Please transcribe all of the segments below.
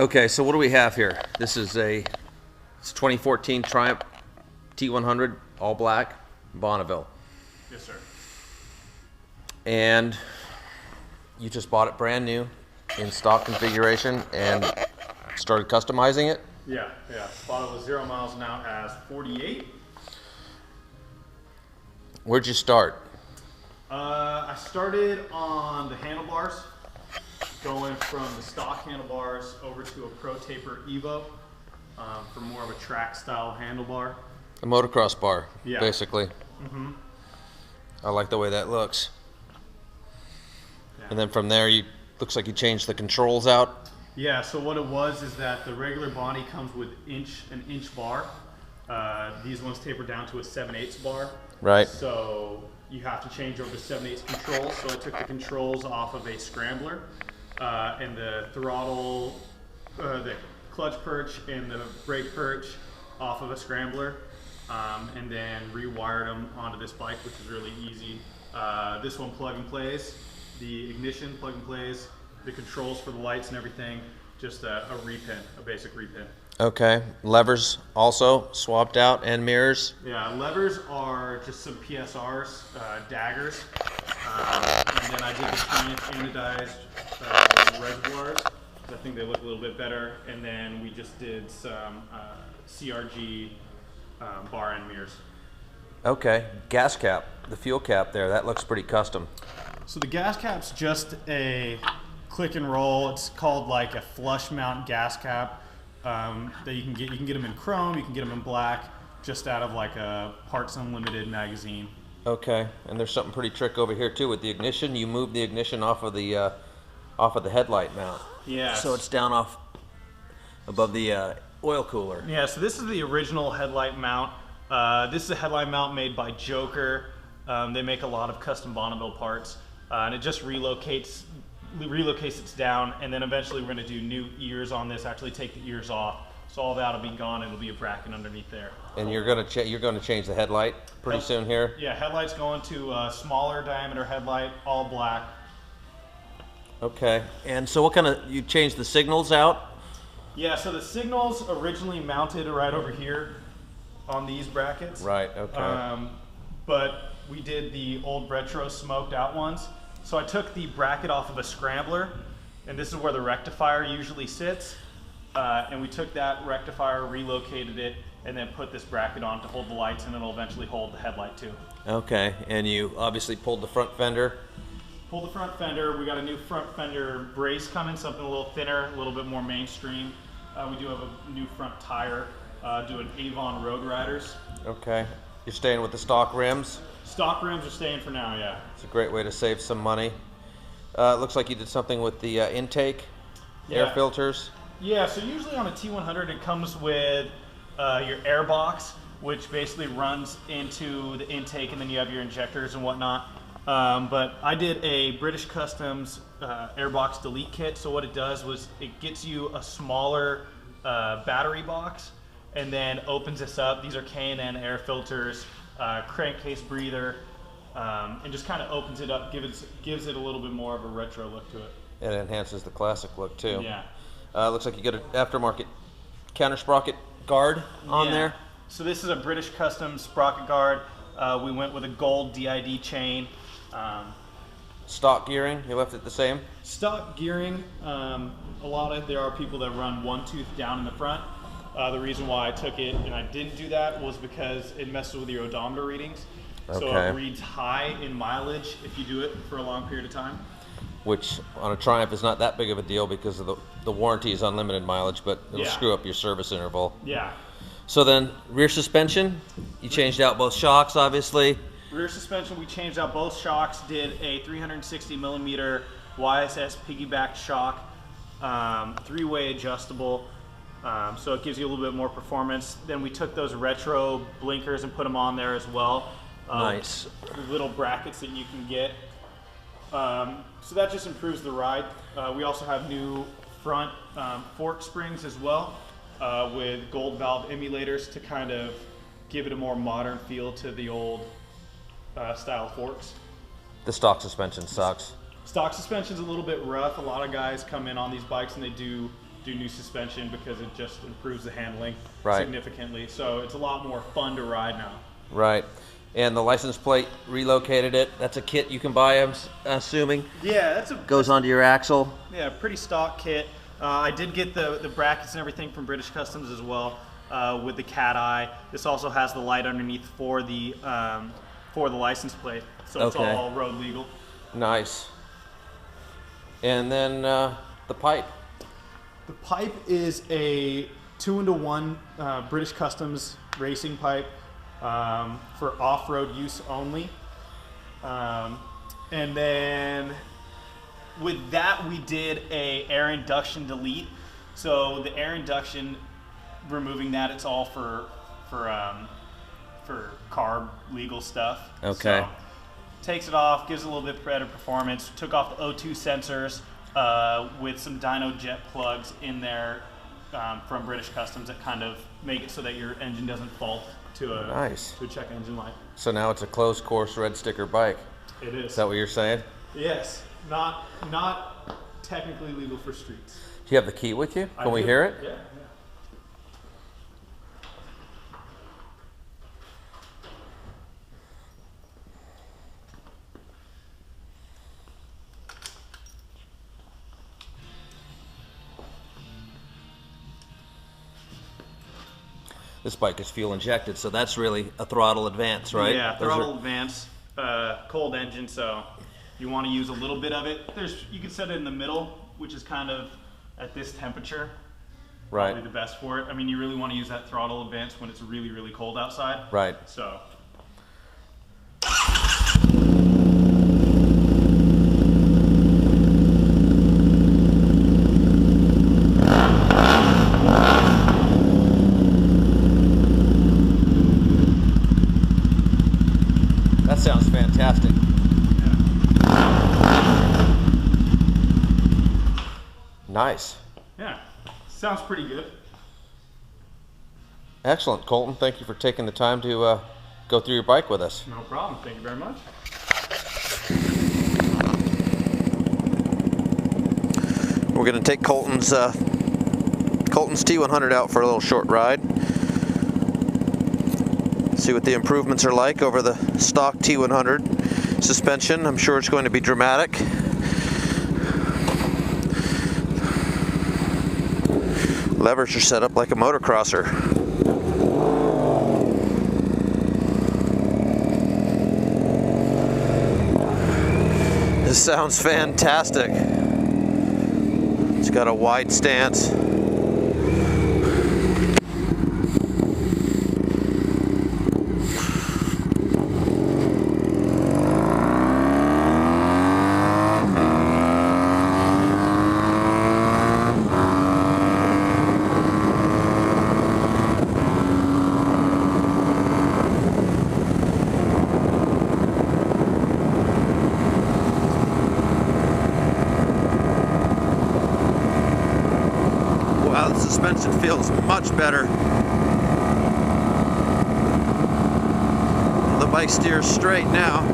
Okay, so what do we have here? This is it's 2014 Triumph T100, all black, Bonneville. Yes, sir. And you just bought it brand new in stock configuration and started customizing it? Yeah. Bought it with 0 miles now as 48. Where'd you start? I started on the handlebars, going from the stock handlebars over to a Pro Taper Evo for more of a track style handlebar. A motocross bar, Yeah. basically. Mm-hmm. I like the way that looks. Yeah. And then from there, looks like you changed the controls out. Yeah, so what it was is that the regular body comes with an inch bar. These ones taper down to a 7/8 bar. Right. So you have to change over to 7/8 controls. So I took the controls off of a scrambler and the throttle, the clutch perch and the brake perch off of a scrambler, and then rewired them onto this bike, which is really easy. This one plug and plays, the ignition plug and plays, the controls for the lights and everything, just a repin, a basic repin. Okay, levers also swapped out and mirrors. Yeah, levers are just some PSRs, daggers, and then I did the Triumph anodized reservoirs. I think they look a little bit better, and then we just did some CRG bar end mirrors. Okay, gas cap, the fuel cap there, that looks pretty custom. So the gas cap's just a click and roll. It's called like a flush mount gas cap that you can get. You can get them in chrome, you can get them in black, just out of like a Parts Unlimited magazine. Okay, and there's something pretty trick over here too with the ignition. You moved the ignition off of the headlight mount. Yeah. So it's down off above the oil cooler. Yeah, so this is the original headlight mount. This is a headlight mount made by Joker. They make a lot of custom Bonneville parts, and it just relocates it down, and then eventually we're going to do new ears on this, actually take the ears off. So all that will be gone, and it'll be a bracket underneath there. And you're going to change the headlight pretty soon here? Yeah, headlight's going to a smaller diameter headlight, all black. Okay, and so what kind of, you changed the signals out? Yeah, so the signals originally mounted right over here on these brackets. Right, okay. But we did the old retro smoked out ones. So I took the bracket off of a scrambler, and this is where the rectifier usually sits. And we took that rectifier, relocated it, and then put this bracket on to hold the lights, and it'll eventually hold the headlight too. Okay, and you obviously pulled the front fender. Pulled the front fender. We got a new front fender brace coming, something a little thinner, a little bit more mainstream. We do have a new front tire, doing Avon Road Riders. Okay, you're staying with the stock rims? Stock rims are staying for now, yeah. It's a great way to save some money. It looks like you did something with the intake, air filters. Yeah, so usually on a T100 it comes with your Airbox, which basically runs into the intake, and then you have your injectors and whatnot. But I did a British Customs Airbox Delete kit. So what it does was it gets you a smaller battery box, and then opens this up. These are K&N air filters, crankcase breather, and just kind of opens it up, gives it a little bit more of a retro look to it. It enhances the classic look too. Yeah. Looks like you got an aftermarket counter sprocket guard on there. So this is a British Customs sprocket guard. We went with a gold DID chain. Stock gearing, you left it the same? Stock gearing, there are people that run one tooth down in the front. The reason why I took it and I didn't do that was because it messes with your odometer readings. So it reads high in mileage if you do it for a long period of time. Which on a Triumph is not that big of a deal because of the warranty is unlimited mileage, but it'll screw up your service interval. Yeah. So then rear suspension, you changed out both shocks obviously. Rear suspension, we changed out both shocks, did a 360 millimeter YSS piggyback shock, 3-way adjustable, so it gives you a little bit more performance. Then we took those retro blinkers and put them on there as well. Nice. Little brackets that you can get. So that just improves the ride. We also have new front fork springs as well, with gold valve emulators to kind of give it a more modern feel to the old style forks. The stock suspension sucks. Stock suspension's a little bit rough. A lot of guys come in on these bikes and they do do new suspension because it just improves the handling Right. significantly. So it's a lot more fun to ride now. Right. And the license plate, relocated it. That's a kit you can buy, I'm assuming. Yeah, that's Goes onto your axle. Yeah, pretty stock kit. I did get the brackets and everything from British Customs as well, with the cat eye. This also has the light underneath for the license plate, so it's Okay. all road legal. Nice. And then the pipe. The pipe is a 2-into-1 British Customs racing pipe for off-road use only. And then with that, we did a air induction delete. So the air induction, removing that, it's all for carb legal stuff. Okay. So, takes it off, gives it a little bit better performance. Took off the O2 sensors with some dyno jet plugs in there from British Customs that kind of make it so that your engine doesn't fault to a Nice. to a check engine light. So now it's a closed course red sticker bike. It is. Is that what you're saying? Yes, not technically legal for streets. Do you have the key with you? I Can we do. hear it? Yeah. This bike is fuel injected, so that's really a throttle advance, right? Yeah, Those throttle are- advance, cold engine, so you want to use a little bit of it. You can set it in the middle, which is kind of at this temperature. Right. Probably the best for it. I mean, you really want to use that throttle advance when it's really, really cold outside. Right. So. That sounds fantastic. Nice. Yeah, sounds pretty good. Excellent, Colton. Thank you for taking the time to go through your bike with us. No problem. Thank you very much. We're going to take Colton's T100 out for a little short ride. See what the improvements are like over the stock T100 suspension. I'm sure it's going to be dramatic. Levers are set up like a motocrosser. This sounds fantastic. It's got a wide stance. Wow, the suspension feels much better. The bike steers straight now.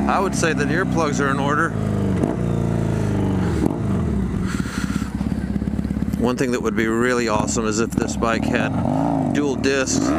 I would say that earplugs are in order. One thing that would be really awesome is if this bike had dual discs.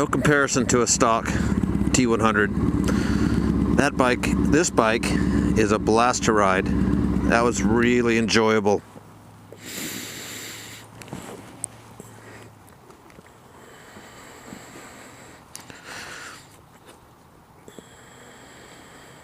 No comparison to a stock T100. This bike is a blast to ride. That was really enjoyable.